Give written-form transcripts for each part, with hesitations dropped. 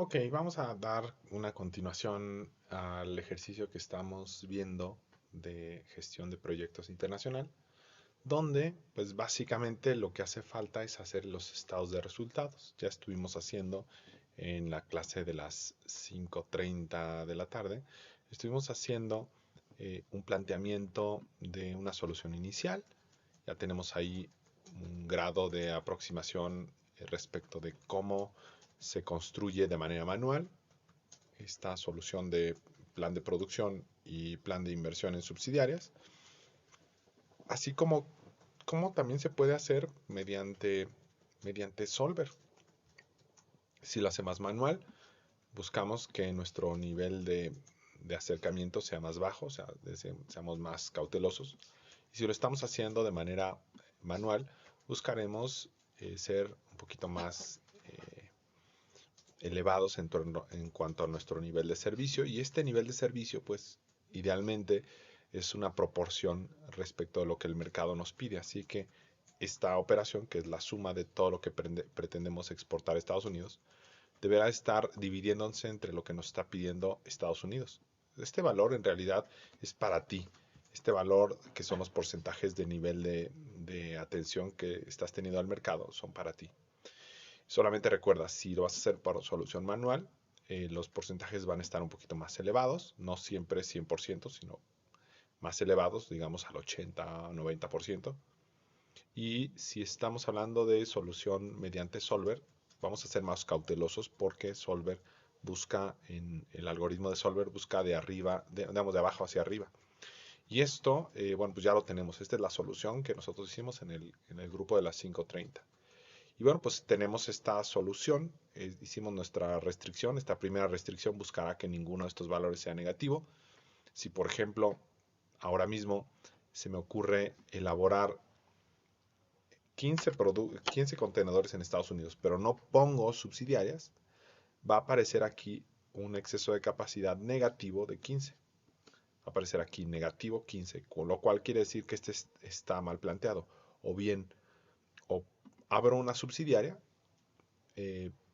Ok, vamos a dar una continuación al ejercicio que estamos viendo de gestión de proyectos internacional, donde pues básicamente lo que hace falta es hacer los estados de resultados. Ya estuvimos haciendo en la clase de las 5:30 de la tarde, estuvimos haciendo un planteamiento de una solución inicial. Ya tenemos ahí un grado de aproximación respecto de cómo se construye de manera manual esta solución de plan de producción y plan de inversión en subsidiarias, así como también se puede hacer mediante Solver. Si lo hacemos manual, buscamos que nuestro nivel de acercamiento sea más bajo, o sea, seamos más cautelosos. Y si lo estamos haciendo de manera manual, buscaremos ser un poquito más elevados en cuanto a nuestro nivel de servicio. Y este nivel de servicio, pues, idealmente es una proporción respecto a lo que el mercado nos pide. Así que esta operación, que es la suma de todo lo que pretendemos exportar a Estados Unidos, deberá estar dividiéndose entre lo que nos está pidiendo Estados Unidos. Este valor en realidad es para ti. Este valor, que son los porcentajes de nivel de atención que estás teniendo al mercado, son para ti. Solamente recuerda, si lo vas a hacer por solución manual, los porcentajes van a estar un poquito más elevados, no siempre 100%, sino más elevados, digamos al 80 o 90%. Y si estamos hablando de solución mediante Solver, vamos a ser más cautelosos porque Solver busca, en el algoritmo de Solver busca de arriba, digamos de abajo hacia arriba. Y esto, bueno, pues ya lo tenemos. Esta es la solución que nosotros hicimos en el grupo de las 5:30. Y bueno, pues tenemos esta solución, hicimos nuestra restricción, esta primera restricción buscará que ninguno de estos valores sea negativo. Si por ejemplo ahora mismo se me ocurre elaborar 15 contenedores en Estados Unidos, pero no pongo subsidiarias, va a aparecer aquí un exceso de capacidad negativo de 15. Va a aparecer aquí negativo 15, con lo cual quiere decir que este está mal planteado. O bien, o abro una subsidiaria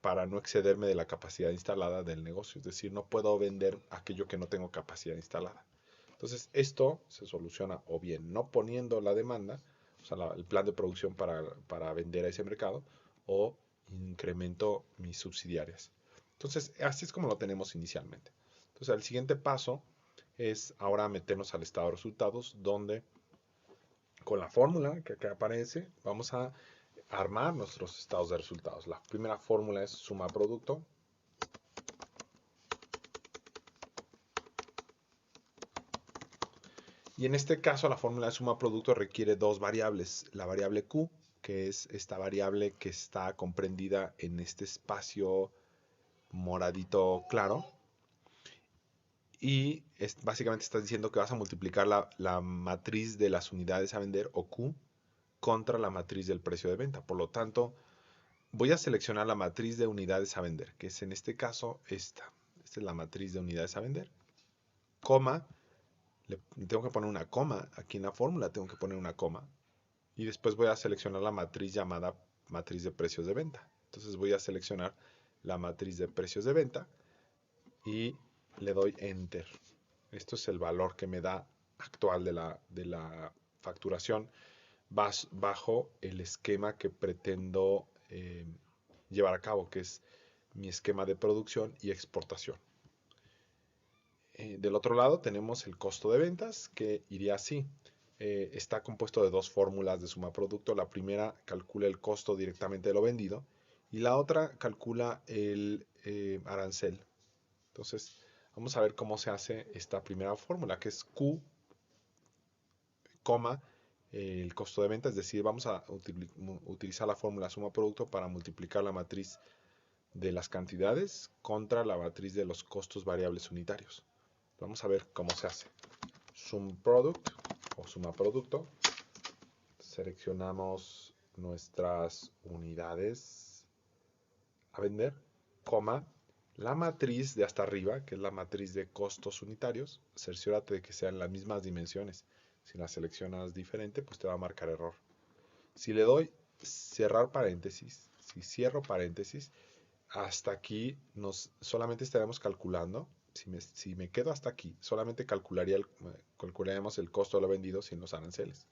para no excederme de la capacidad instalada del negocio. Es decir, no puedo vender aquello que no tengo capacidad instalada. Entonces, esto se soluciona o bien no poniendo la demanda, o sea, el plan de producción para vender a ese mercado, o incremento mis subsidiarias. Entonces, así es como lo tenemos inicialmente. Entonces, el siguiente paso es ahora meternos al estado de resultados, donde con la fórmula que acá aparece, vamos a armar nuestros estados de resultados. La primera fórmula es suma producto. Y en este caso la fórmula de suma producto requiere dos variables. La variable Q, que es esta variable que está comprendida en este espacio moradito claro. Y básicamente está diciendo que vas a multiplicar la matriz de las unidades a vender, o Q, contra la matriz del precio de venta. Por lo tanto, voy a seleccionar la matriz de unidades a vender, que es en este caso esta. Esta es la matriz de unidades a vender, coma, le tengo que poner una coma, aquí en la fórmula tengo que poner una coma, y después voy a seleccionar la matriz llamada matriz de precios de venta. Entonces voy a seleccionar la matriz de precios de venta y le doy Enter. Esto es el valor que me da actual de la facturación bajo el esquema que pretendo llevar a cabo, que es mi esquema de producción y exportación. Del otro lado tenemos el costo de ventas, que iría así. Está compuesto de dos fórmulas de suma producto. La primera calcula el costo directamente de lo vendido y la otra calcula el arancel. Entonces, vamos a ver cómo se hace esta primera fórmula, que es Q, coma, el costo de venta. Es decir, vamos a utilizar la fórmula suma producto para multiplicar la matriz de las cantidades contra la matriz de los costos variables unitarios. Vamos a ver cómo se hace. Sum product o suma producto. Seleccionamos nuestras unidades a vender, coma, la matriz de hasta arriba, que es la matriz de costos unitarios. Cerciórate de que sean las mismas dimensiones. Si la seleccionas diferente, pues te va a marcar error. Si le doy cerrar paréntesis, si cierro paréntesis, hasta aquí solamente estaremos calculando. Si me quedo hasta aquí, solamente calcularíamos el costo de lo vendido sin los aranceles.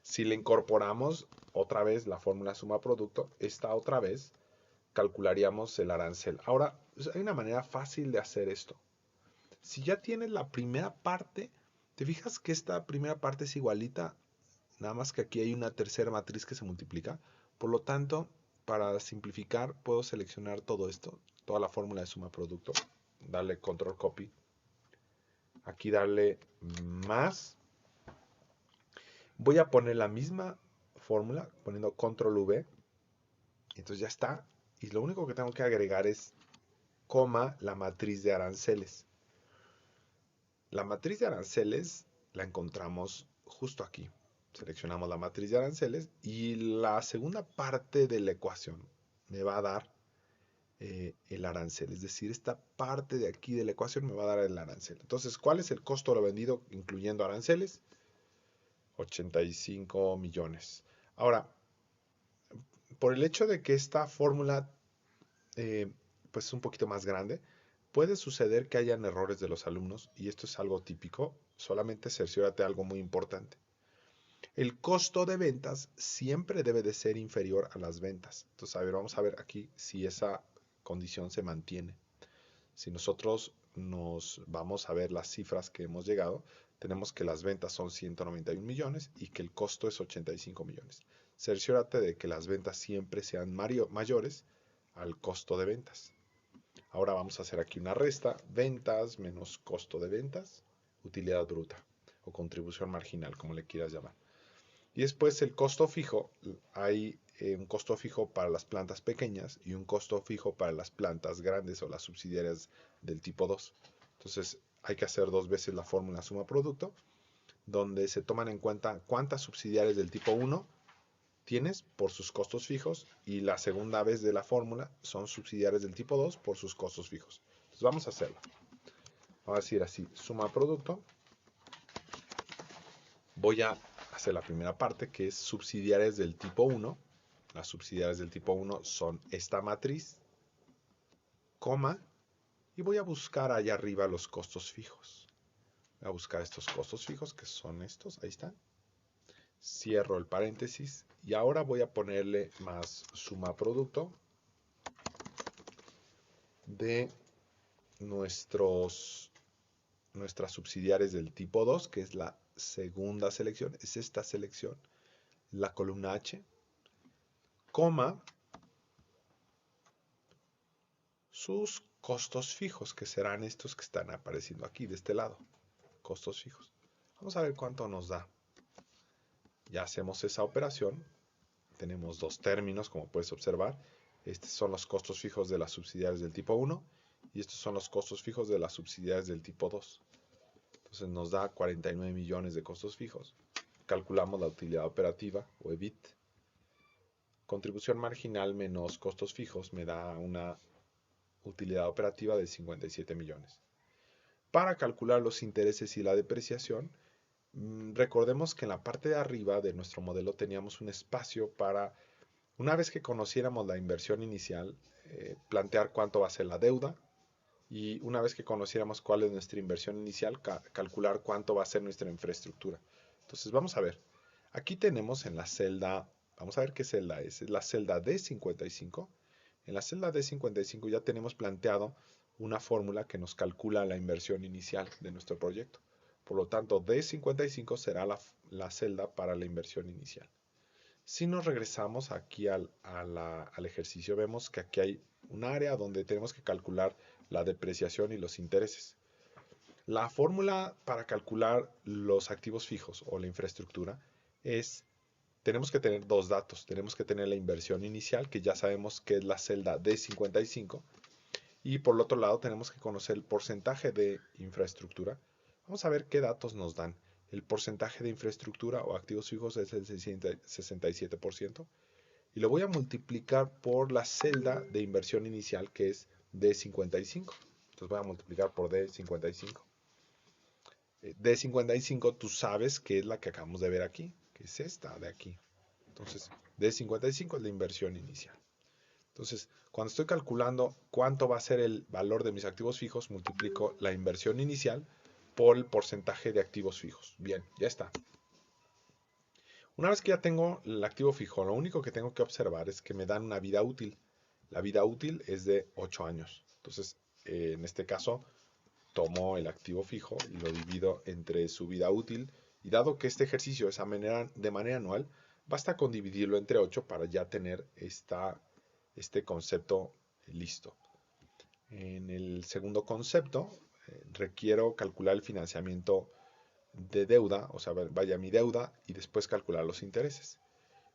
Si le incorporamos otra vez la fórmula suma producto, esta otra vez calcularíamos el arancel. Ahora, hay una manera fácil de hacer esto. Si ya tienes la primera parte, ¿te fijas que esta primera parte es igualita? Nada más que aquí hay una tercera matriz que se multiplica. Por lo tanto, para simplificar, puedo seleccionar todo esto, toda la fórmula de suma producto, darle control copy, aquí darle más. Voy a poner la misma fórmula, poniendo control V, entonces ya está. Y lo único que tengo que agregar es coma la matriz de aranceles. La matriz de aranceles la encontramos justo aquí. Seleccionamos la matriz de aranceles y la segunda parte de la ecuación me va a dar el arancel. Es decir, esta parte de aquí de la ecuación me va a dar el arancel. Entonces, ¿cuál es el costo de lo vendido incluyendo aranceles? 85 millones. Ahora, por el hecho de que esta fórmula pues es un poquito más grande, puede suceder que hayan errores de los alumnos y esto es algo típico. Solamente cerciórate algo muy importante. El costo de ventas siempre debe de ser inferior a las ventas. Entonces, a ver, vamos a ver aquí si esa condición se mantiene. Si nosotros nos vamos a ver las cifras que hemos llegado, tenemos que las ventas son 191 millones y que el costo es 85 millones. Cerciórate de que las ventas siempre sean mayores al costo de ventas. Ahora vamos a hacer aquí una resta, ventas menos costo de ventas, utilidad bruta o contribución marginal, como le quieras llamar. Y después el costo fijo, hay un costo fijo para las plantas pequeñas y un costo fijo para las plantas grandes o las subsidiarias del tipo 2. Entonces hay que hacer dos veces la fórmula suma producto, donde se toman en cuenta cuántas subsidiarias del tipo 1 tienes por sus costos fijos y la segunda vez de la fórmula son subsidiarias del tipo 2 por sus costos fijos. Entonces vamos a hacerlo. Vamos a decir así, suma producto. Voy a hacer la primera parte que es subsidiarias del tipo 1. Las subsidiarias del tipo 1 son esta matriz, coma, y voy a buscar allá arriba los costos fijos. Voy a buscar estos costos fijos que son estos, ahí están. Cierro el paréntesis y ahora voy a ponerle más suma producto de nuestras subsidiarias del tipo 2, que es la segunda selección, es esta selección, la columna H, coma, sus costos fijos, que serán estos que están apareciendo aquí, de este lado, costos fijos. Vamos a ver cuánto nos da. Ya hacemos esa operación, tenemos dos términos, como puedes observar. Estos son los costos fijos de las subsidiarias del tipo 1 y estos son los costos fijos de las subsidiarias del tipo 2. Entonces nos da 49 millones de costos fijos. Calculamos la utilidad operativa o EBIT. Contribución marginal menos costos fijos me da una utilidad operativa de 57 millones. Para calcular los intereses y la depreciación, recordemos que en la parte de arriba de nuestro modelo teníamos un espacio para, una vez que conociéramos la inversión inicial, plantear cuánto va a ser la deuda y una vez que conociéramos cuál es nuestra inversión inicial, calcular cuánto va a ser nuestra infraestructura. Entonces vamos a ver, aquí tenemos en la celda, vamos a ver qué celda es la celda D55. En la celda D55 ya tenemos planteado una fórmula que nos calcula la inversión inicial de nuestro proyecto. Por lo tanto, D55 será la celda para la inversión inicial. Si nos regresamos aquí al ejercicio, vemos que aquí hay un área donde tenemos que calcular la depreciación y los intereses. La fórmula para calcular los activos fijos o la infraestructura es, tenemos que tener dos datos. Tenemos que tener la inversión inicial, que ya sabemos que es la celda D55, y por el otro lado tenemos que conocer el porcentaje de infraestructura. Vamos a ver qué datos nos dan. El porcentaje de infraestructura o activos fijos es el 67%. Y lo voy a multiplicar por la celda de inversión inicial, que es D55. Entonces voy a multiplicar por D55. D55 tú sabes que es la que acabamos de ver aquí, que es esta de aquí. Entonces, D55 es la inversión inicial. Entonces, cuando estoy calculando cuánto va a ser el valor de mis activos fijos, multiplico la inversión inicial por el porcentaje de activos fijos. Bien, ya está. Una vez que ya tengo el activo fijo, lo único que tengo que observar es que me dan una vida útil. La vida útil es de 8 años. Entonces, en este caso, tomo el activo fijo y lo divido entre su vida útil. Y dado que este ejercicio es de manera anual, basta con dividirlo entre 8 para ya tener este concepto listo. En el segundo concepto, requiero calcular el financiamiento de deuda, o sea, vaya mi deuda, y después calcular los intereses.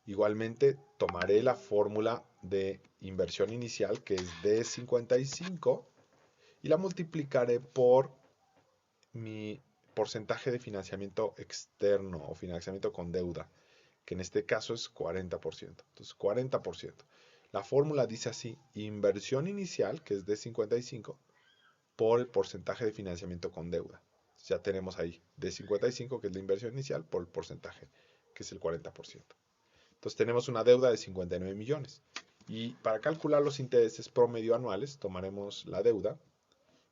Igualmente, tomaré la fórmula de inversión inicial, que es D55, y la multiplicaré por mi porcentaje de financiamiento externo o financiamiento con deuda, que en este caso es 40%. Entonces, 40%. La fórmula dice así: inversión inicial, que es de 55, por el porcentaje de financiamiento con deuda. Ya tenemos ahí de 55, que es la inversión inicial, por el porcentaje, que es el 40%. Entonces tenemos una deuda de 59 millones. Y para calcular los intereses promedio anuales, tomaremos la deuda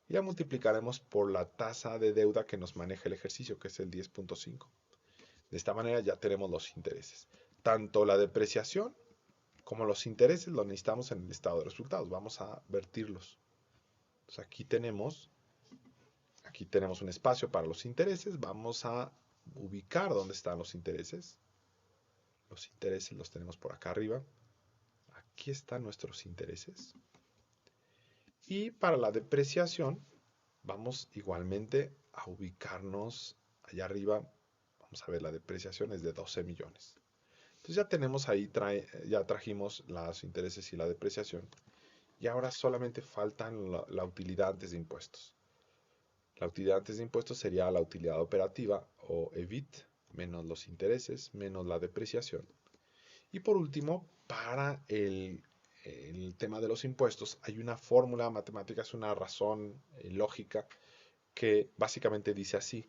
y la multiplicaremos por la tasa de deuda que nos maneja el ejercicio, que es el 10.5. De esta manera ya tenemos los intereses. Tanto la depreciación como los intereses los necesitamos en el estado de resultados. Vamos a vertirlos. Entonces aquí tenemos un espacio para los intereses. Vamos a ubicar dónde están los intereses. Los intereses los tenemos por acá arriba. Aquí están nuestros intereses. Y para la depreciación, vamos igualmente a ubicarnos allá arriba. Vamos a ver, la depreciación es de 12 millones. Entonces ya tenemos ahí, ya trajimos los intereses y la depreciación. Y ahora solamente faltan la utilidad antes de impuestos. La utilidad antes de impuestos sería la utilidad operativa o EBIT, menos los intereses, menos la depreciación. Y por último, para el tema de los impuestos, hay una fórmula matemática, es una razón lógica que básicamente dice así: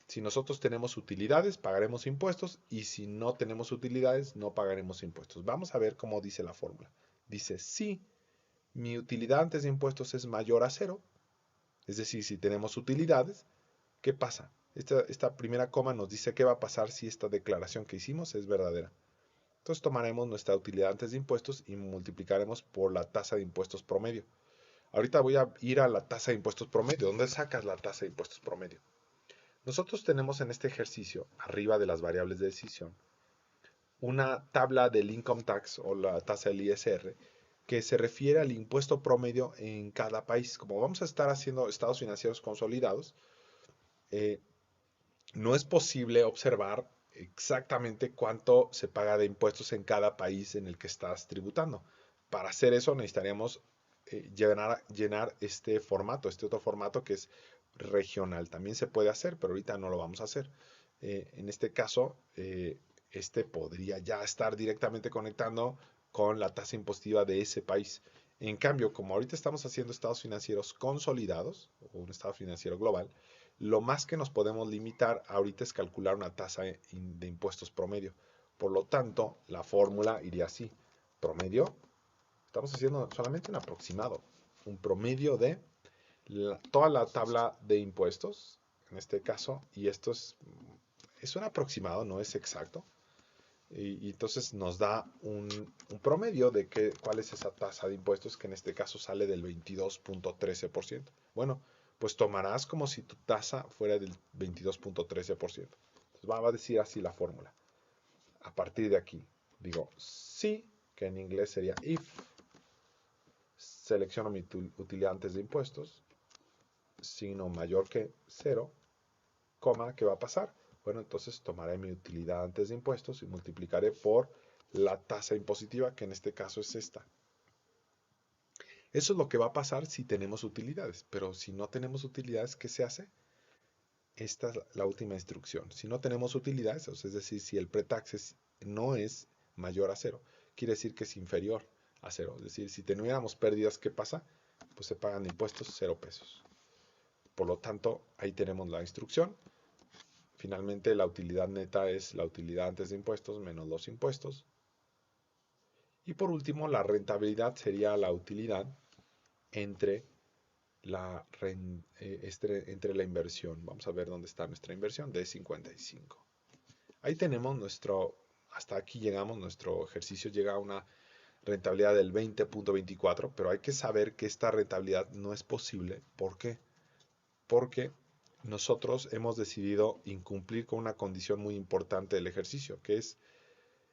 si nosotros tenemos utilidades, pagaremos impuestos, y si no tenemos utilidades, no pagaremos impuestos. Vamos a ver cómo dice la fórmula. Dice: si mi utilidad antes de impuestos es mayor a cero, es decir, si tenemos utilidades, ¿qué pasa? Esta primera coma nos dice qué va a pasar si esta declaración que hicimos es verdadera. Entonces tomaremos nuestra utilidad antes de impuestos y multiplicaremos por la tasa de impuestos promedio. Ahorita voy a ir a la tasa de impuestos promedio. ¿Dónde sacas la tasa de impuestos promedio? Nosotros tenemos en este ejercicio, arriba de las variables de decisión, una tabla del income tax o la tasa del ISR que se refiere al impuesto promedio en cada país. Como vamos a estar haciendo estados financieros consolidados, eh, no es posible observar exactamente cuánto se paga de impuestos en cada país en el que estás tributando. Para hacer eso necesitaríamos llenar este formato, este otro formato que es regional. También se puede hacer, pero ahorita no lo vamos a hacer. En este caso, este podría ya estar directamente conectando con la tasa impositiva de ese país. En cambio, como ahorita estamos haciendo estados financieros consolidados, o un estado financiero global, lo más que nos podemos limitar ahorita es calcular una tasa de impuestos promedio. Por lo tanto, la fórmula iría así: promedio, estamos haciendo solamente un aproximado, un promedio de toda la tabla de impuestos, en este caso, y esto es un aproximado, no es exacto. Y entonces nos da un promedio de cuál es esa tasa de impuestos, que en este caso sale del 22.13%. Bueno, pues tomarás como si tu tasa fuera del 22.13%. Entonces va a decir así la fórmula. A partir de aquí, digo sí, que en inglés sería if, selecciono mi utilidad antes de impuestos, signo mayor que 0, coma, ¿qué va a pasar? Bueno, entonces tomaré mi utilidad antes de impuestos y multiplicaré por la tasa impositiva, que en este caso es esta. Eso es lo que va a pasar si tenemos utilidades, pero si no tenemos utilidades, ¿qué se hace? Esta es la última instrucción. Si no tenemos utilidades, es decir, si el pretax no es mayor a 0, quiere decir que es inferior a 0. Es decir, si tuviéramos pérdidas, ¿qué pasa? Pues se pagan impuestos 0 pesos. Por lo tanto, ahí tenemos la instrucción. Finalmente, la utilidad neta es la utilidad antes de impuestos menos los impuestos. Y por último, la rentabilidad sería la utilidad entre entre la inversión. Vamos a ver dónde está nuestra inversión de 55. Ahí tenemos hasta aquí llegamos, nuestro ejercicio llega a una rentabilidad del 20.24, pero hay que saber que esta rentabilidad no es posible. ¿Por qué? Porque nosotros hemos decidido incumplir con una condición muy importante del ejercicio, que es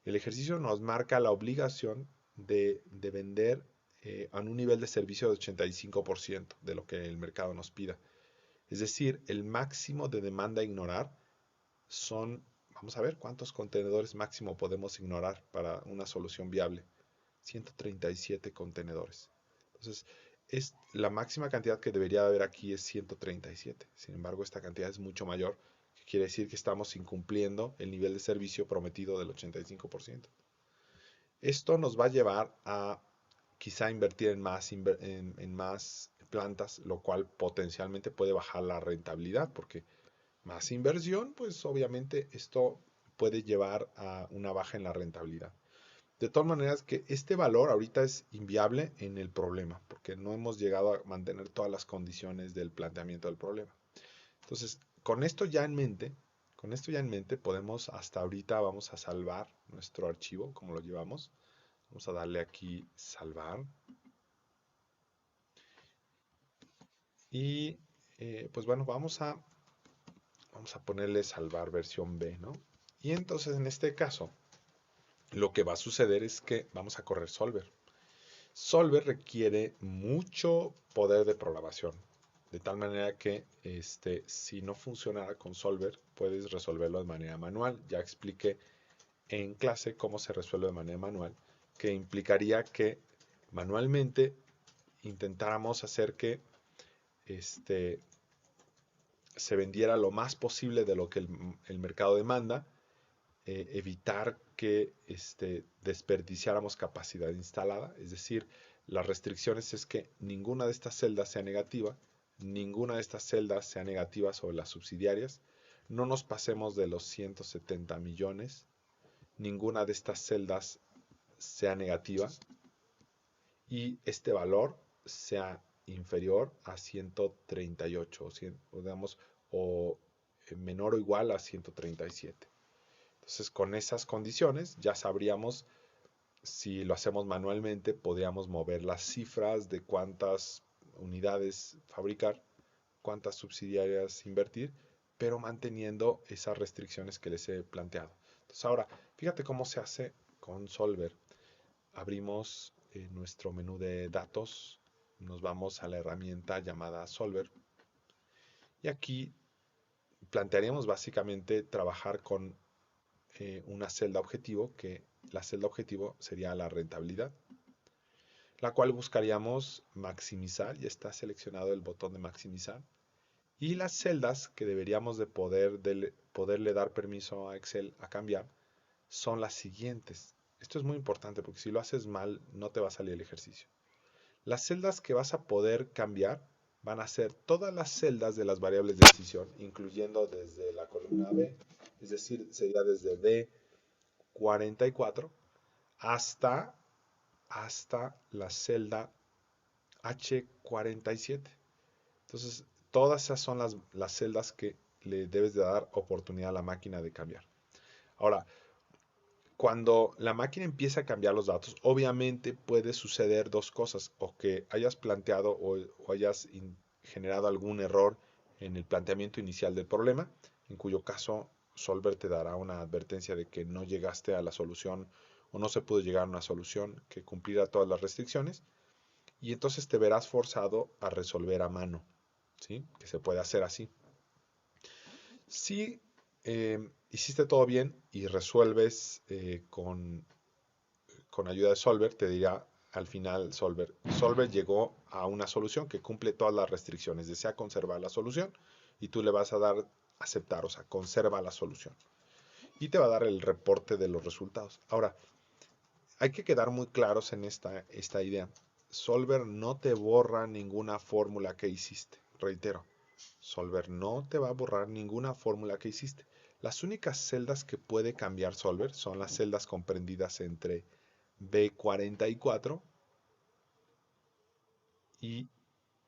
el ejercicio nos marca la obligación de vender a un nivel de servicio de 85% de lo que el mercado nos pida. Es decir, el máximo de demanda a ignorar son, vamos a ver cuántos contenedores máximo podemos ignorar para una solución viable. 137 contenedores. Entonces, la máxima cantidad que debería haber aquí es 137. Sin embargo, esta cantidad es mucho mayor, que quiere decir que estamos incumpliendo el nivel de servicio prometido del 85%. Esto nos va a llevar a quizá invertir en más plantas, lo cual potencialmente puede bajar la rentabilidad, porque más inversión, pues obviamente esto puede llevar a una baja en la rentabilidad. De todas maneras que este valor ahorita es inviable en el problema, porque no hemos llegado a mantener todas las condiciones del planteamiento del problema. Entonces, con esto ya en mente, podemos hasta ahorita vamos a salvar nuestro archivo, como lo llevamos. Vamos a darle aquí salvar. Y pues bueno, vamos a ponerle salvar versión B, ¿no? Y entonces en este caso, lo que va a suceder es que vamos a correr Solver. Solver requiere mucho poder de programación, de tal manera que si no funcionara con Solver, puedes resolverlo de manera manual. Ya expliqué en clase cómo se resuelve de manera manual, que implicaría que manualmente intentáramos hacer que se vendiera lo más posible de lo que el mercado demanda, evitar que desperdiciáramos capacidad instalada, es decir, las restricciones es que ninguna de estas celdas sea negativa, ninguna de estas celdas sea negativa sobre las subsidiarias, no nos pasemos de los 170 millones, ninguna de estas celdas sea negativa y este valor sea inferior a 138 o, digamos, o menor o igual a 137. Entonces, con esas condiciones ya sabríamos si lo hacemos manualmente, podríamos mover las cifras de cuántas unidades fabricar, cuántas subsidiarias invertir, pero manteniendo esas restricciones que les he planteado. Entonces, ahora, fíjate cómo se hace con Solver. Abrimos nuestro menú de datos, nos vamos a la herramienta llamada Solver y aquí plantearíamos básicamente trabajar con una celda objetivo, que la celda objetivo sería la rentabilidad, la cual buscaríamos maximizar, ya está seleccionado el botón de maximizar, y las celdas que deberíamos de poderle dar permiso a Excel a cambiar son las siguientes. Esto es muy importante porque si lo haces mal no te va a salir el ejercicio. Las celdas que vas a poder cambiar van a ser todas las celdas de las variables de decisión, incluyendo desde la columna B, es decir, sería desde D44 hasta la celda H47. Entonces, todas esas son las celdas que le debes de dar oportunidad a la máquina de cambiar. Ahora, cuando la máquina empieza a cambiar los datos, obviamente puede suceder dos cosas, o que hayas planteado o hayas generado algún error en el planteamiento inicial del problema, en cuyo caso Solver te dará una advertencia de que no llegaste a la solución o no se pudo llegar a una solución que cumpliera todas las restricciones, y entonces te verás forzado a resolver a mano, ¿sí? Que se puede hacer así. Si hiciste todo bien y resuelves con ayuda de Solver, te dirá al final Solver llegó a una solución que cumple todas las restricciones, desea conservar la solución y tú le vas a dar aceptar, o sea, conserva la solución. Y te va a dar el reporte de los resultados. Ahora, hay que quedar muy claros en esta idea. Solver no te borra ninguna fórmula que hiciste. Reitero, Solver no te va a borrar ninguna fórmula que hiciste. Las únicas celdas que puede cambiar Solver son las celdas comprendidas entre B44 y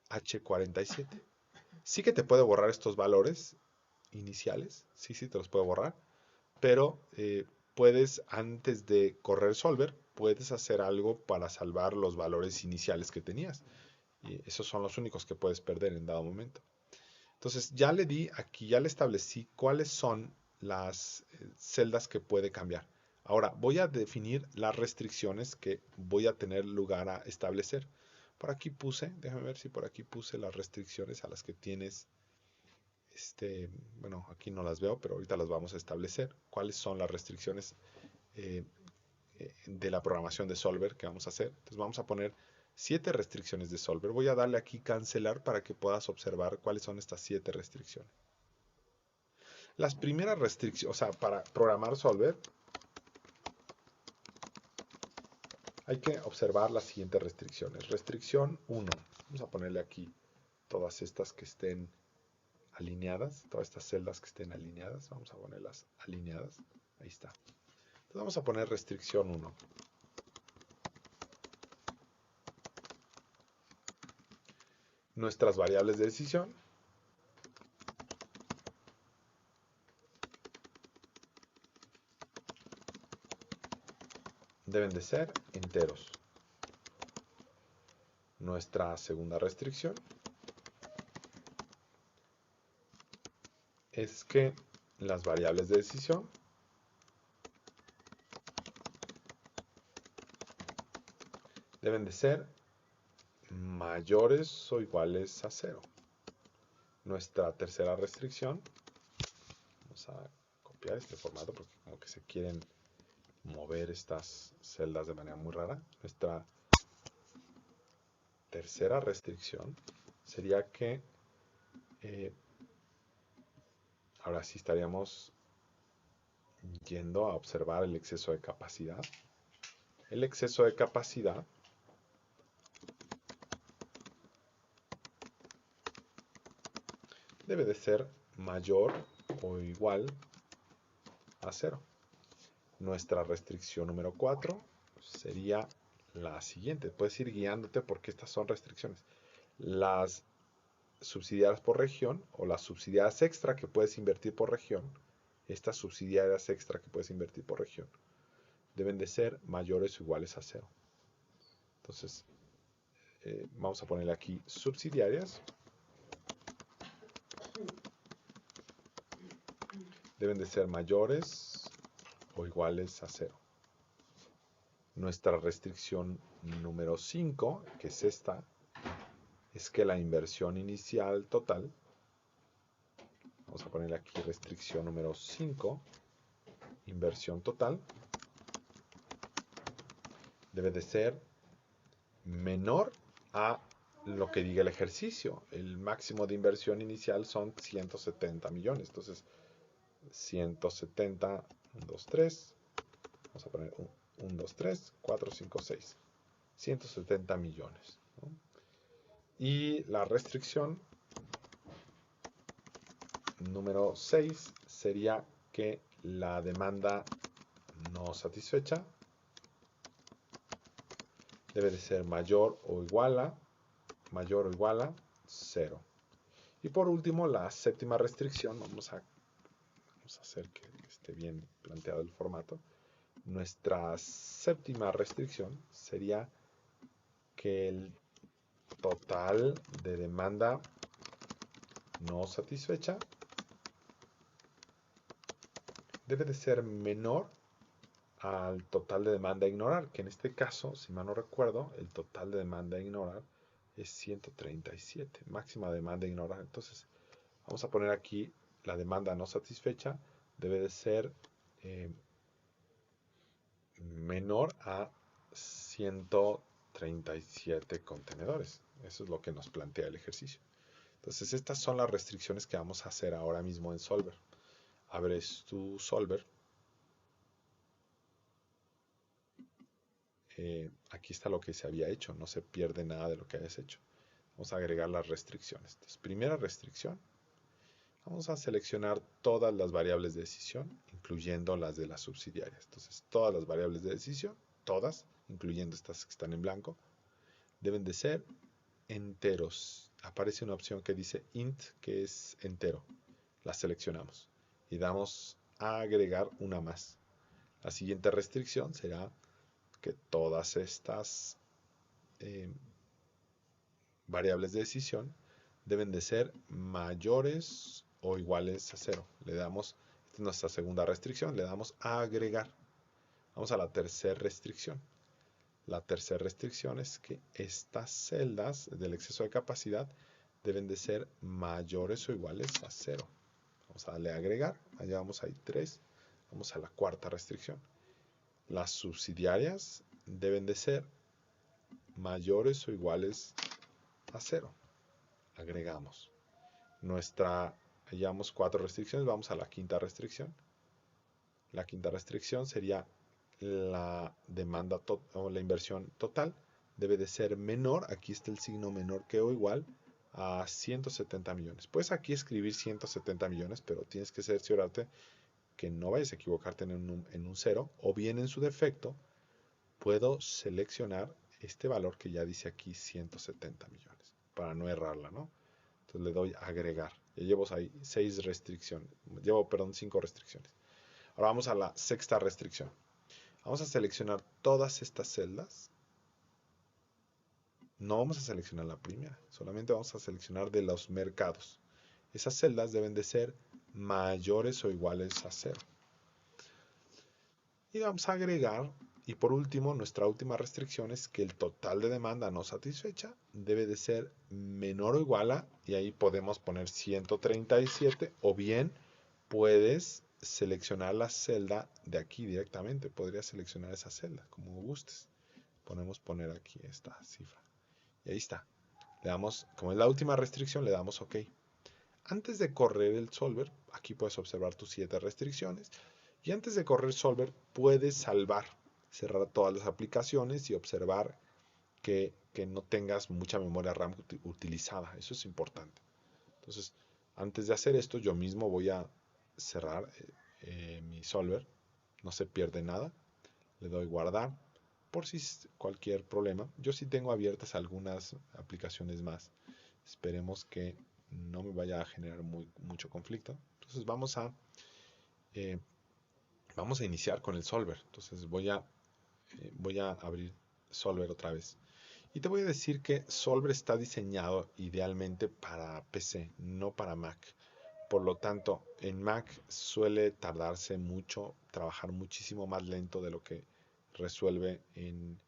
H47. Sí que te puede borrar estos valores iniciales, sí te los puede borrar, pero puedes, antes de correr Solver, puedes hacer algo para salvar los valores iniciales que tenías. Y esos son los únicos que puedes perder en dado momento. Entonces ya le di aquí, ya le establecí cuáles son las celdas que puede cambiar. Ahora voy a definir las restricciones que voy a tener lugar a establecer. Por aquí puse, déjame ver si por aquí puse las restricciones a las que tienes. Bueno, aquí no las veo, pero ahorita las vamos a establecer. ¿Cuáles son las restricciones de la programación de Solver que vamos a hacer? Entonces vamos a poner 7 restricciones de Solver. Voy a darle aquí cancelar para que puedas observar cuáles son estas 7 restricciones. Las primeras restricciones, o sea, para programar Solver, hay que observar las siguientes restricciones. Restricción 1. Vamos a ponerle aquí todas estas que estén alineadas, todas estas celdas que estén alineadas. Vamos a ponerlas alineadas. Ahí está. Entonces vamos a poner restricción 1. Nuestras variables de decisión deben de ser enteros. Nuestra segunda restricción es que las variables de decisión deben de ser mayores o iguales a 0. Nuestra tercera restricción, vamos a copiar este formato porque como que se quieren mover estas celdas de manera muy rara. Nuestra tercera restricción sería que ahora sí estaríamos yendo a observar el exceso de capacidad. El exceso de capacidad debe de ser mayor o igual a 0. Nuestra restricción número 4 sería la siguiente. Puedes ir guiándote porque estas son restricciones. Las subsidiarias por región o las subsidiarias extra que puedes invertir por región, estas subsidiarias extra que puedes invertir por región, deben de ser mayores o iguales a 0. Entonces, vamos a ponerle aquí subsidiarias. Deben de ser mayores o iguales a 0. Nuestra restricción número 5, que es esta, es que la inversión inicial total, vamos a ponerle aquí restricción número 5, inversión total, debe de ser menor a lo que diga el ejercicio. El máximo de inversión inicial son 170 millones. Entonces, 170, 1, 2, 3, vamos a poner 1, 2, 3, 4, 5, 6. 170 millones. ¿No? Y la restricción número 6 sería que la demanda no satisfecha debe de ser mayor o igual a 0. Y por último, la séptima restricción, vamos a hacer que esté bien planteado el formato. Nuestra séptima restricción sería que el total de demanda no satisfecha debe de ser menor al total de demanda a ignorar, que en este caso, si mal no recuerdo, el total de demanda a ignorar es 137, máxima demanda a ignorar. Entonces, vamos a poner aquí la demanda no satisfecha debe de ser menor a 137 contenedores. Eso es lo que nos plantea el ejercicio. Entonces, estas son las restricciones que vamos a hacer ahora mismo en Solver. Abres tu Solver. Aquí está lo que se había hecho, no se pierde nada de lo que hayas hecho. Vamos a agregar las restricciones. Entonces, primera restricción, vamos a seleccionar todas las variables de decisión, incluyendo las de las subsidiarias. Entonces, todas las variables de decisión, todas, incluyendo estas que están en blanco, deben de ser enteros. Aparece una opción que dice int, que es entero. La seleccionamos y damos a agregar una más. La siguiente restricción será que todas estas variables de decisión deben de ser mayores o iguales a 0. Le damos, esta es nuestra segunda restricción, le damos a agregar. Vamos a la tercera restricción. La tercera restricción es que estas celdas del exceso de capacidad deben de ser mayores o iguales a 0. Vamos a darle a agregar, allá vamos ahí 3. Vamos a la cuarta restricción. Las subsidiarias deben de ser mayores o iguales a 0. Agregamos. Hallamos 4 restricciones, vamos a la quinta restricción. La quinta restricción sería la demanda o la inversión total debe de ser menor, aquí está el signo menor que o igual a 170 millones. Puedes aquí escribir 170 millones, pero tienes que cerciorarte que no vayas a equivocarte en un 0, o bien en su defecto puedo seleccionar este valor que ya dice aquí 170 millones, para no errarla, ¿no? Entonces le doy a agregar. Ya llevo ahí 5 restricciones. Ahora vamos a la sexta restricción. Vamos a seleccionar todas estas celdas. No vamos a seleccionar la primera, solamente vamos a seleccionar de los mercados. Esas celdas deben de ser mayores o iguales a 0. Y vamos a agregar. Y por último, nuestra última restricción es que el total de demanda no satisfecha debe de ser menor o igual a, y ahí podemos poner 137, o bien puedes seleccionar la celda de aquí directamente. Podrías seleccionar esa celda, como gustes. Podemos poner aquí esta cifra. Y ahí está. Le damos, como es la última restricción, le damos OK. Antes de correr el solver, aquí puedes observar tus 7 restricciones. Y antes de correr solver, puedes salvar, cerrar todas las aplicaciones y observar que no tengas mucha memoria RAM utilizada. Eso es importante. Entonces, antes de hacer esto, yo mismo voy a cerrar mi solver. No se pierde nada. Le doy guardar por si cualquier problema. Yo sí tengo abiertas algunas aplicaciones más. Esperemos que no me vaya a generar mucho conflicto. Entonces vamos a iniciar con el solver. Entonces voy a abrir solver otra vez. Y te voy a decir que solver está diseñado idealmente para PC, no para Mac. Por lo tanto, en Mac suele tardarse mucho, trabajar muchísimo más lento de lo que resuelve en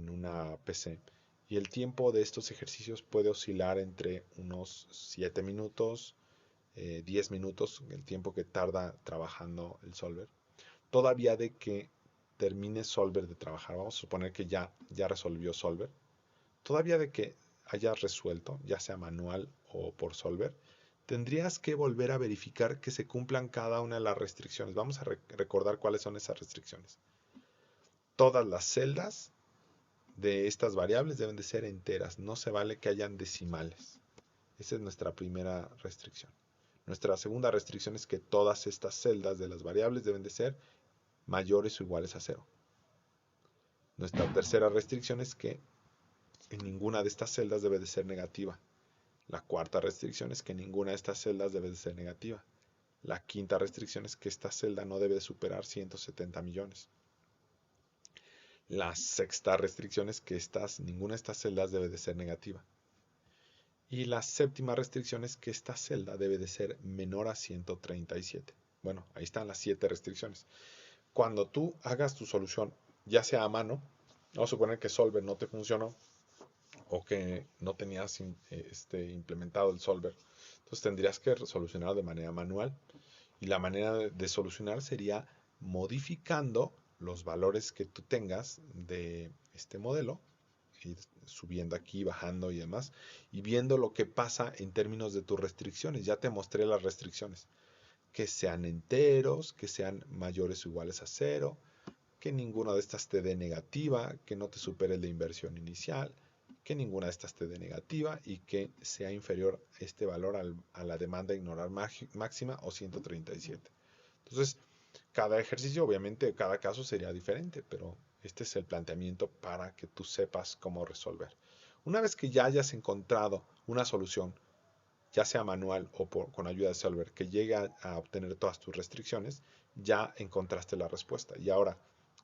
una PC. Y el tiempo de estos ejercicios puede oscilar entre unos 7 minutos, 10 minutos, el tiempo que tarda trabajando el solver. Todavía de que termine solver de trabajar, vamos a suponer que ya resolvió solver. Todavía de que hayas resuelto, ya sea manual o por solver, tendrías que volver a verificar que se cumplan cada una de las restricciones. Vamos a recordar cuáles son esas restricciones. Todas las celdas de estas variables deben de ser enteras, no se vale que hayan decimales. Esa es nuestra primera restricción. Nuestra segunda restricción es que todas estas celdas de las variables deben de ser mayores o iguales a 0. Nuestra tercera restricción es que en ninguna de estas celdas debe de ser negativa. La cuarta restricción es que ninguna de estas celdas debe de ser negativa. La quinta restricción es que esta celda no debe de superar 170 millones. La sexta restricción es que ninguna de estas celdas debe de ser negativa. Y la séptima restricción es que esta celda debe de ser menor a 137. Bueno, ahí están las 7 restricciones. Cuando tú hagas tu solución, ya sea a mano, vamos a suponer que solver no te funcionó o que no tenías implementado el solver, entonces tendrías que solucionarlo de manera manual. Y la manera de solucionar sería modificando los valores que tú tengas de este modelo, ir subiendo aquí, bajando y demás, y viendo lo que pasa en términos de tus restricciones. Ya te mostré las restricciones. Que sean enteros, que sean mayores o iguales a 0, que ninguna de estas te dé negativa, que no te supere la inversión inicial, que ninguna de estas te dé negativa y que sea inferior este valor a la demanda ignorar máxima o 137. Entonces, cada ejercicio, obviamente, cada caso sería diferente, pero Este es el planteamiento para que tú sepas cómo resolver. Una vez que ya hayas encontrado una solución, ya sea manual o con ayuda de Solver, que llegue a obtener todas tus restricciones, ya encontraste la respuesta. Y ahora,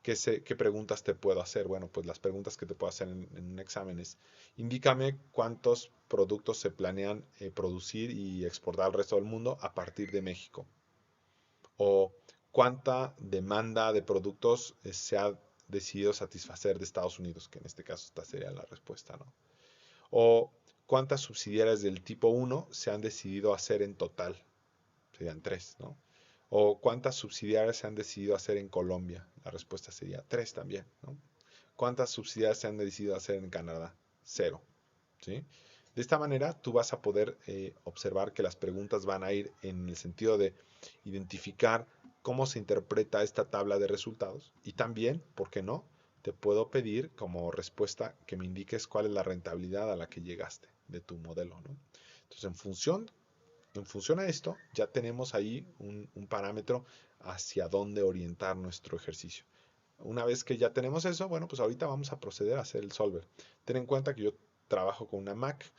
¿qué preguntas te puedo hacer? Bueno, pues las preguntas que te puedo hacer en un examen es, indícame cuántos productos se planean producir y exportar al resto del mundo a partir de México. O cuánta demanda de productos se ha decidido satisfacer de Estados Unidos, que en este caso esta sería la respuesta, ¿no? O cuántas subsidiarias del tipo 1 se han decidido hacer en total, serían 3, ¿no? O cuántas subsidiarias se han decidido hacer en Colombia, la respuesta sería 3 también, ¿no? ¿Cuántas subsidiarias se han decidido hacer en Canadá? 0, ¿sí? De esta manera tú vas a poder observar que las preguntas van a ir en el sentido de identificar cómo se interpreta esta tabla de resultados y también, ¿por qué no? Te puedo pedir como respuesta que me indiques cuál es la rentabilidad a la que llegaste de tu modelo, ¿no? Entonces, en función a esto, ya tenemos ahí un parámetro hacia dónde orientar nuestro ejercicio. Una vez que ya tenemos eso, bueno, pues ahorita vamos a proceder a hacer el solver. Ten en cuenta que yo trabajo con una Mac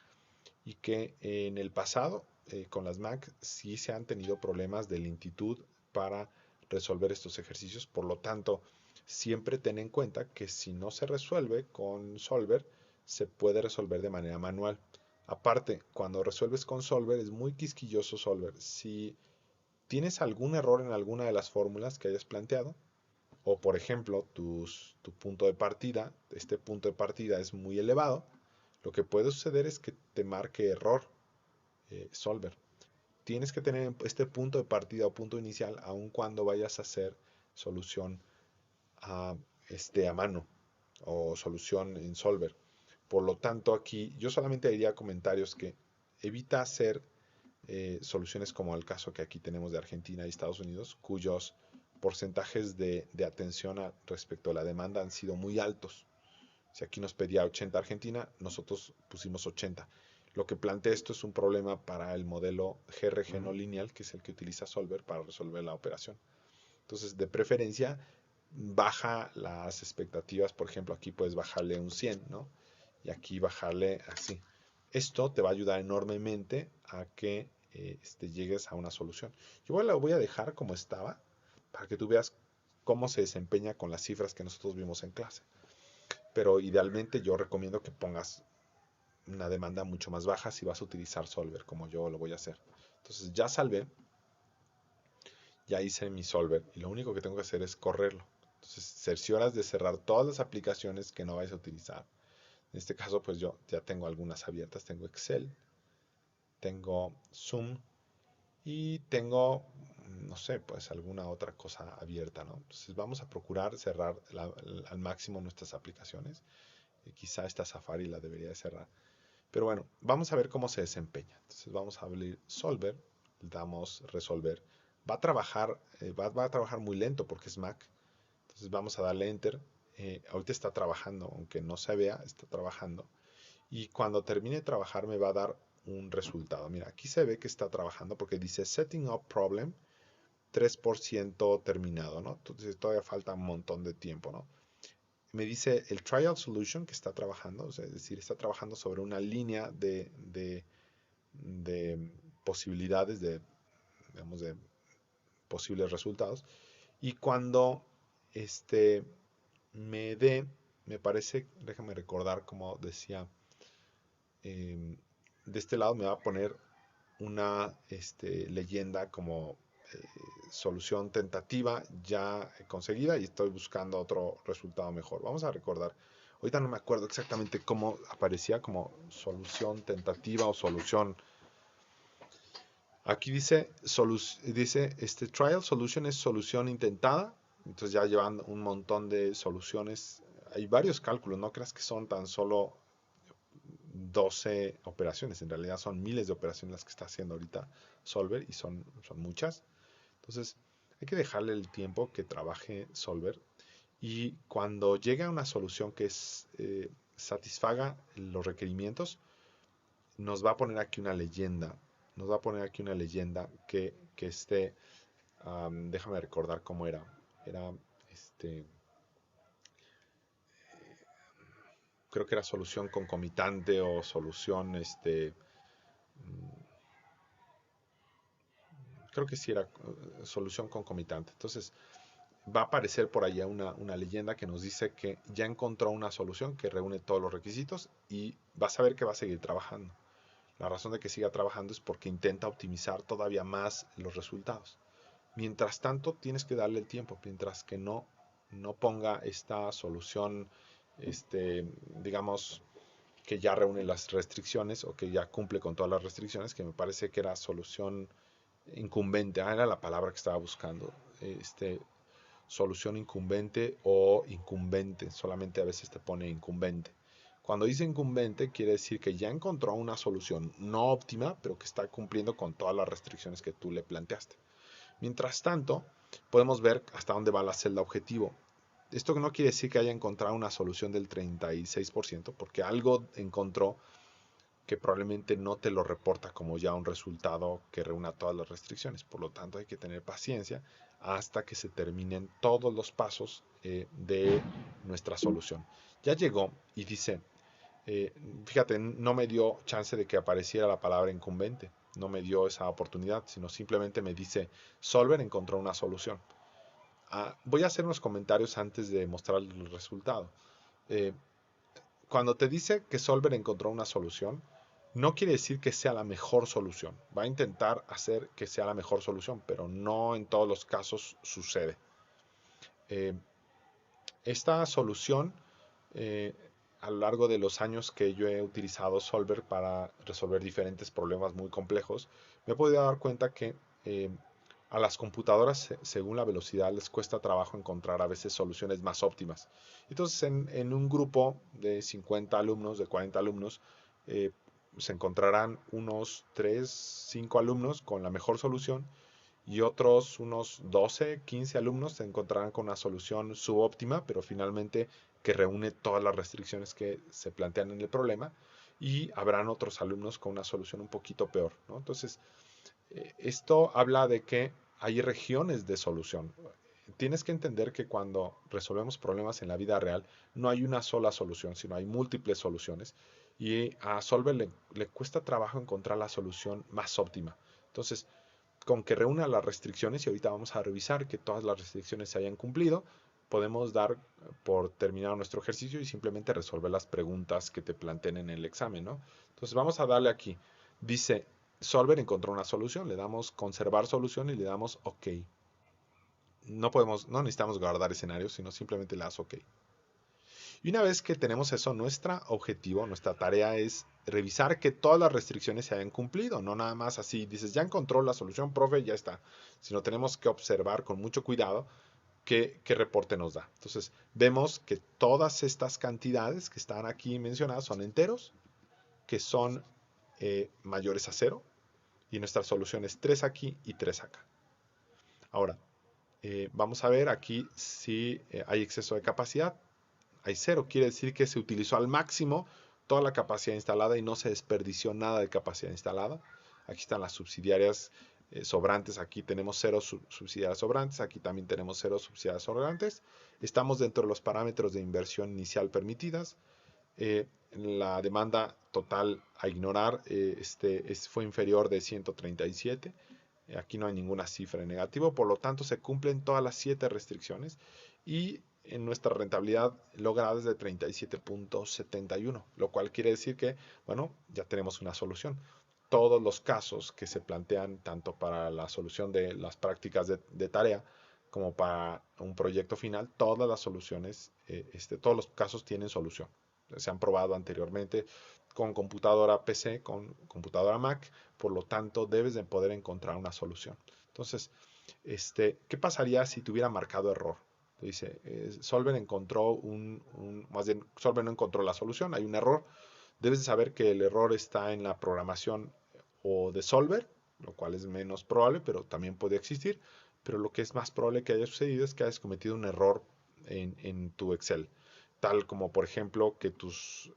y que en el pasado con las Mac sí se han tenido problemas de lentitud para resolver estos ejercicios. Por lo tanto, siempre ten en cuenta que si no se resuelve con Solver, se puede resolver de manera manual. Aparte, cuando resuelves con Solver es muy quisquilloso Solver. Si tienes algún error en alguna de las fórmulas que hayas planteado, o por ejemplo, tu punto de partida, este punto de partida es muy elevado, lo que puede suceder es que te marque error Solver. Tienes que tener este punto de partida o punto inicial aun cuando vayas a hacer solución a, a mano o solución en Solver. Por lo tanto, aquí yo solamente diría comentarios que evita hacer soluciones como el caso que aquí tenemos de Argentina y Estados Unidos, cuyos porcentajes de atención respecto a la demanda han sido muy altos. Si aquí nos pedía 80 Argentina, nosotros pusimos 80. Lo que plantea esto es un problema para el modelo GRG no lineal, que es el que utiliza Solver para resolver la operación. Entonces, de preferencia, baja las expectativas. Por ejemplo, aquí puedes bajarle un 100, ¿no? Y aquí bajarle así. Esto te va a ayudar enormemente a que llegues a una solución. Yo la voy a dejar como estaba para que tú veas cómo se desempeña con las cifras que nosotros vimos en clase. Pero idealmente yo recomiendo que pongas una demanda mucho más baja si vas a utilizar Solver, como yo lo voy a hacer. Entonces ya salvé, ya hice mi Solver y lo único que tengo que hacer es correrlo. Entonces cercioras de cerrar todas las aplicaciones que no vais a utilizar. En este caso pues yo ya tengo algunas abiertas, tengo Excel, tengo Zoom y tengo, no sé, pues alguna otra cosa abierta, ¿no? Entonces vamos a procurar cerrar al máximo nuestras aplicaciones. Quizá esta Safari la debería de cerrar. Pero bueno, vamos a ver cómo se desempeña. Entonces vamos a abrir Solver, le damos resolver. Va a trabajar muy lento porque es Mac. Entonces vamos a darle Enter. Ahorita está trabajando, aunque no se vea, está trabajando. Y cuando termine de trabajar me va a dar un resultado. Mira, aquí se ve que está trabajando porque dice Setting Up Problem 3% terminado, ¿no? Entonces todavía falta un montón de tiempo, ¿no? Me dice el trial solution que está trabajando, o sea, es decir, está trabajando sobre una línea de posibilidades, digamos, de posibles resultados. Y cuando este me dé, me parece, déjame recordar como decía, de este lado me va a poner una leyenda como eh, solución tentativa ya conseguida y estoy buscando otro resultado mejor. Vamos a recordar. Ahorita no me acuerdo exactamente cómo aparecía como solución tentativa o solución. Aquí dice trial solution es solución intentada. Entonces ya llevan un montón de soluciones. Hay varios cálculos, no creas que son tan solo 12 operaciones. En realidad son miles de operaciones las que está haciendo ahorita Solver y son muchas. Entonces hay que dejarle el tiempo que trabaje Solver y cuando llegue a una solución que satisfaga los requerimientos, nos va a poner aquí una leyenda. Nos va a poner aquí una leyenda que déjame recordar cómo era. Era creo que era solución concomitante o solución, creo que sí era solución concomitante. Entonces, va a aparecer por allá una leyenda que nos dice que ya encontró una solución que reúne todos los requisitos y vas a ver que va a seguir trabajando. La razón de que siga trabajando es porque intenta optimizar todavía más los resultados. Mientras tanto, tienes que darle el tiempo, mientras que no ponga esta solución, digamos, que ya reúne las restricciones o que ya cumple con todas las restricciones, que me parece que era solución incumbente, era la palabra que estaba buscando, solución incumbente o incumbente, solamente a veces te pone incumbente. Cuando dice incumbente quiere decir que ya encontró una solución no óptima, pero que está cumpliendo con todas las restricciones que tú le planteaste. Mientras tanto, podemos ver hasta dónde va la celda objetivo. Esto no quiere decir que haya encontrado una solución del 36%, porque algo encontró que probablemente no te lo reporta como ya un resultado que reúna todas las restricciones. Por lo tanto, hay que tener paciencia hasta que se terminen todos los pasos de nuestra solución. Ya llegó y dice, eh, fíjate, no me dio chance de que apareciera la palabra incumbente, no me dio esa oportunidad, sino simplemente me dice, Solver encontró una solución. Voy a hacer unos comentarios antes de mostrar el resultado. Eh, Cuando te dice que Solver encontró una solución, no quiere decir que sea la mejor solución. Va a intentar hacer que sea la mejor solución, pero no en todos los casos sucede. Eh, Esta solución, eh, a lo largo de los años que yo he utilizado Solver para resolver diferentes problemas muy complejos, me he podido dar cuenta que eh, a las computadoras, según la velocidad, les cuesta trabajo encontrar a veces soluciones más óptimas. Entonces, en un grupo de 50 alumnos, de 40 alumnos, eh, se encontrarán unos 3, 5 alumnos con la mejor solución y otros unos 12, 15 alumnos se encontrarán con una solución subóptima, pero finalmente que reúne todas las restricciones que se plantean en el problema, y habrán otros alumnos con una solución un poquito peor, ¿no? Entonces, esto habla de que hay regiones de solución. Tienes que entender que cuando resolvemos problemas en la vida real, no hay una sola solución, sino hay múltiples soluciones. Y a Solver le cuesta trabajo encontrar la solución más óptima. Entonces, con que reúna las restricciones, y ahorita vamos a revisar que todas las restricciones se hayan cumplido, podemos dar por terminado nuestro ejercicio y simplemente resolver las preguntas que te planteen en el examen, ¿no? Entonces vamos a darle aquí. Dice, Solver encontró una solución, le damos conservar solución y le damos OK. No necesitamos guardar escenarios, sino simplemente le das OK. Y una vez que tenemos eso, nuestro objetivo, nuestra tarea es revisar que todas las restricciones se hayan cumplido, no nada más así, dices, ya encontró la solución, profe, ya está, sino tenemos que observar con mucho cuidado qué reporte nos da. Entonces, vemos que todas estas cantidades que están aquí mencionadas son enteros, que son mayores a 0, y nuestra solución es 3 aquí y 3 acá. Ahora, vamos a ver aquí si hay exceso de capacidad. Hay 0, quiere decir que se utilizó al máximo toda la capacidad instalada y no se desperdició nada de capacidad instalada. Aquí están las subsidiarias sobrantes, aquí tenemos 0 subsidiarias sobrantes, aquí también tenemos 0 subsidiarias sobrantes. Estamos dentro de los parámetros de inversión inicial permitidas. La demanda total a ignorar fue inferior de 137. Aquí no hay ninguna cifra en negativo, por lo tanto se cumplen todas las 7 restricciones y en nuestra rentabilidad lograda es de 37.71, lo cual quiere decir que, bueno, ya tenemos una solución. Todos los casos que se plantean, tanto para la solución de las prácticas de tarea como para un proyecto final, todas las soluciones, todos los casos tienen solución. Se han probado anteriormente con computadora PC, con computadora Mac, por lo tanto debes de poder encontrar una solución. Entonces, ¿qué pasaría si tuviera marcado error? Dice, Solver encontró más bien, Solver no encontró la solución, hay un error. Debes de saber que el error está en la programación o de Solver, lo cual es menos probable, pero también puede existir. Pero lo que es más probable que haya sucedido es que hayas cometido un error en tu Excel, tal como por ejemplo que tus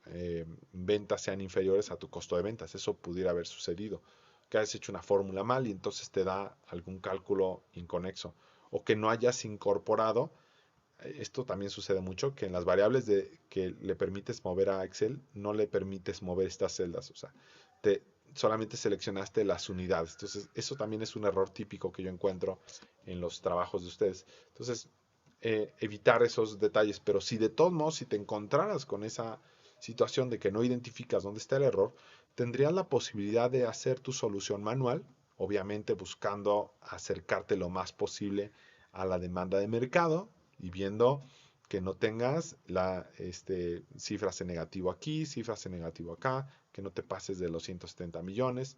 ventas sean inferiores a tu costo de ventas. Eso pudiera haber sucedido, que hayas hecho una fórmula mal y entonces te da algún cálculo inconexo, o que no hayas incorporado esto también sucede mucho, que en las variables que le permites mover a Excel, no le permites mover estas celdas. O sea, te, solamente seleccionaste las unidades. Entonces, eso también es un error típico que yo encuentro en los trabajos de ustedes. Entonces, evitar esos detalles. Pero si de todos modos, si te encontraras con esa situación de que no identificas dónde está el error, tendrías la posibilidad de hacer tu solución manual, obviamente buscando acercarte lo más posible a la demanda de mercado y viendo que no tengas cifras en negativo aquí, cifras en negativo acá, que no te pases de los 170 millones,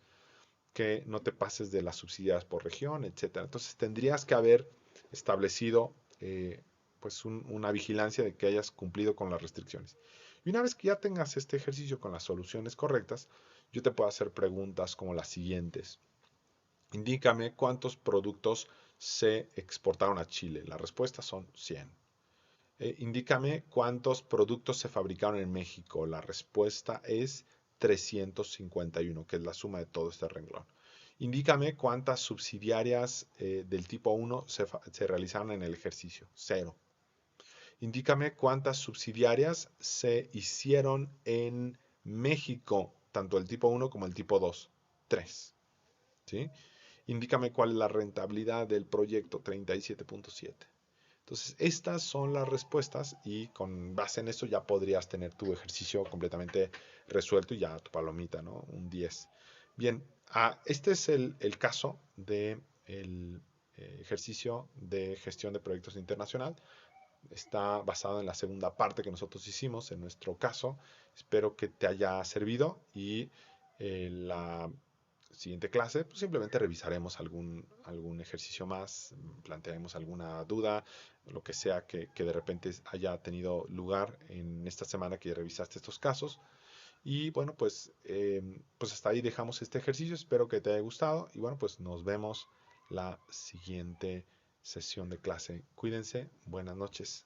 que no te pases de las subsidiadas por región, etcétera. Entonces tendrías que haber establecido pues una vigilancia de que hayas cumplido con las restricciones. Y una vez que ya tengas este ejercicio con las soluciones correctas, yo te puedo hacer preguntas como las siguientes. Indícame cuántos productos se exportaron a Chile. La respuesta son 100. Indícame cuántos productos se fabricaron en México. La respuesta es 351, que es la suma de todo este renglón. Indícame cuántas subsidiarias del tipo 1 se realizaron en el ejercicio. 0. Indícame cuántas subsidiarias se hicieron en México, tanto el tipo 1 como el tipo 2. 3. ¿Sí? Indícame cuál es la rentabilidad del proyecto. 37.7. Entonces, estas son las respuestas y con base en eso ya podrías tener tu ejercicio completamente resuelto y ya tu palomita, ¿no? Un 10. Bien, este es el caso del ejercicio de gestión de proyectos internacional. Está basado en la segunda parte que nosotros hicimos en nuestro caso. Espero que te haya servido y la siguiente clase pues simplemente revisaremos algún ejercicio más, plantearemos alguna duda, lo que sea que de repente haya tenido lugar en esta semana que revisaste estos casos. Y bueno, pues hasta ahí dejamos este ejercicio. Espero que te haya gustado y bueno, pues nos vemos la siguiente sesión de clase. Cuídense, buenas noches.